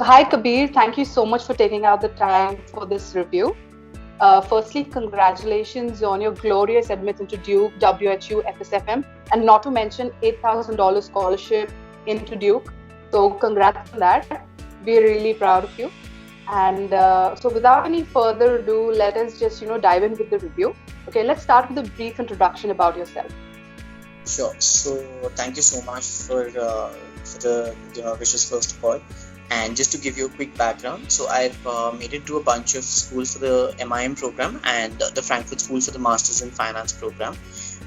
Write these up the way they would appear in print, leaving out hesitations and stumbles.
Hi Kabir, thank you so much for taking out the time for this review. Firstly, congratulations on your glorious admits into Duke, WHU, FSFM, and not to mention $8,000 scholarship into Duke. So congrats on that. We're really proud of you. And so without any further ado, let us just, dive in with the review. Okay, let's start with a brief introduction about yourself. Sure. So thank you so much for the wishes first of all. And just to give you a quick background, so I've made it to a bunch of schools for the MIM program and the Frankfurt School for the Masters in Finance program.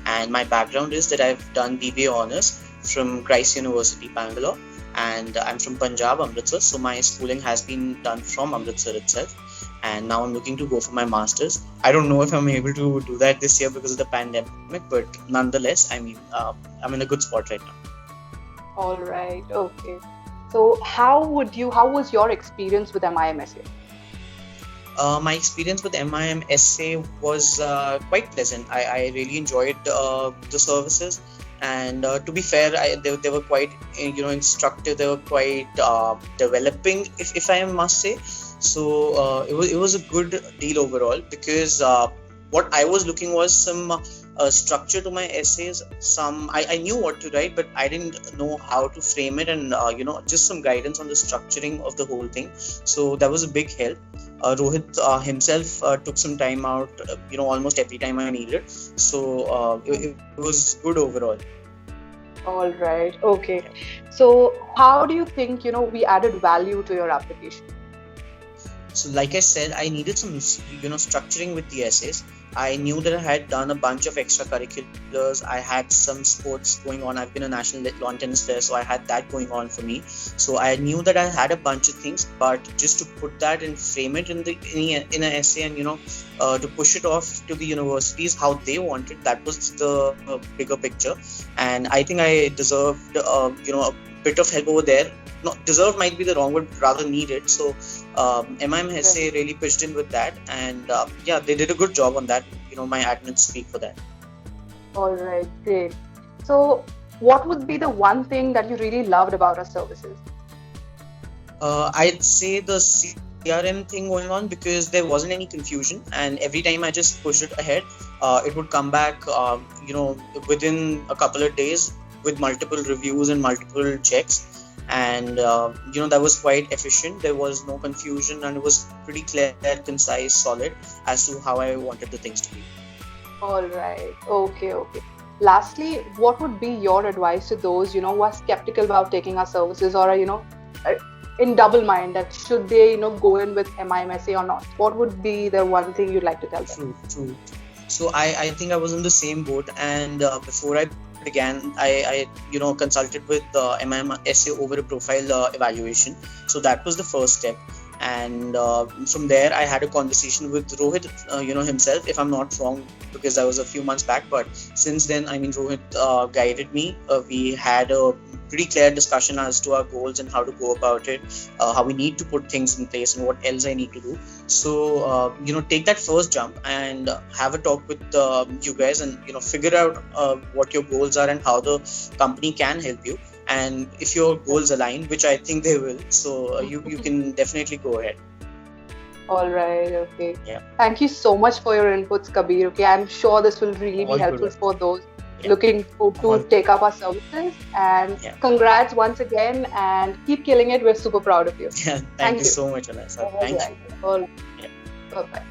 And my background is that I've done BBA Honours from Christ University, Bangalore, and I'm from Punjab, Amritsar. So my schooling has been done from Amritsar itself. And now I'm looking to go for my Masters. I don't know if I'm able to do that this year because of the pandemic, but nonetheless, I'm in a good spot right now. All right. Okay. So how was your experience with MIMSA? My experience with MIMSA was quite pleasant. I really enjoyed the services, and to be fair, they were quite instructive. They were quite developing, if I must say. So it was a good deal overall because what I was looking was some structure to my essays. I knew what to write, but I didn't know how to frame it, and just some guidance on the structuring of the whole thing. So that was a big help. Rohit himself took some time out, almost every time I needed. So it was good overall. All right. Okay. So how do you think we added value to your application? So like I said, I needed some structuring with the essays. I knew that I had done a bunch of extracurriculars. I had some sports going on. I've been a national lawn tennis player, so I had that going on for me. So I knew that I had a bunch of things, but just to put that and frame it in an essay and to push it off to the universities how they wanted, that was the bigger picture. And I think I deserved a bit of help over there. Not deserve might be the wrong word, rather needed. So MIMSA really pitched in with that, and they did a good job on that. My admins speak for that. All right, great. So what would be the one thing that you really loved about our services? I'd say the CRM thing going on, because there wasn't any confusion, and every time I just pushed it ahead, it would come back within a couple of days with multiple reviews and multiple checks. And that was quite efficient. There was no confusion, and it was pretty clear, concise, solid as to how I wanted the things to be. All right. Okay. Lastly, what would be your advice to those who are skeptical about taking our services, or are in double mind that should they go in with MIMSA or not? What would be the one thing you'd like to tell them? True. So I think I was in the same boat, and before I began, I consulted with MIMSA over a profile evaluation. So that was the first step, and from there I had a conversation with Rohit himself, if I'm not wrong, because that was a few months back, but since then Rohit guided me. We had a pretty clear discussion as to our goals and how to go about it, how we need to put things in place and what else I need to do. So take that first jump and have a talk with you guys, and figure out what your goals are and how the company can help you, and if your goals align, which I think they will, so you can definitely go ahead. All right. Okay. Yeah. Thank you so much for your inputs, Kabir. Okay, I'm sure this will really be helpful for those looking to take up our services. And congrats once again, and keep killing it. We're super proud of you. Yeah. Thank you so much, Anessa. Thank you. All right. Bye-bye.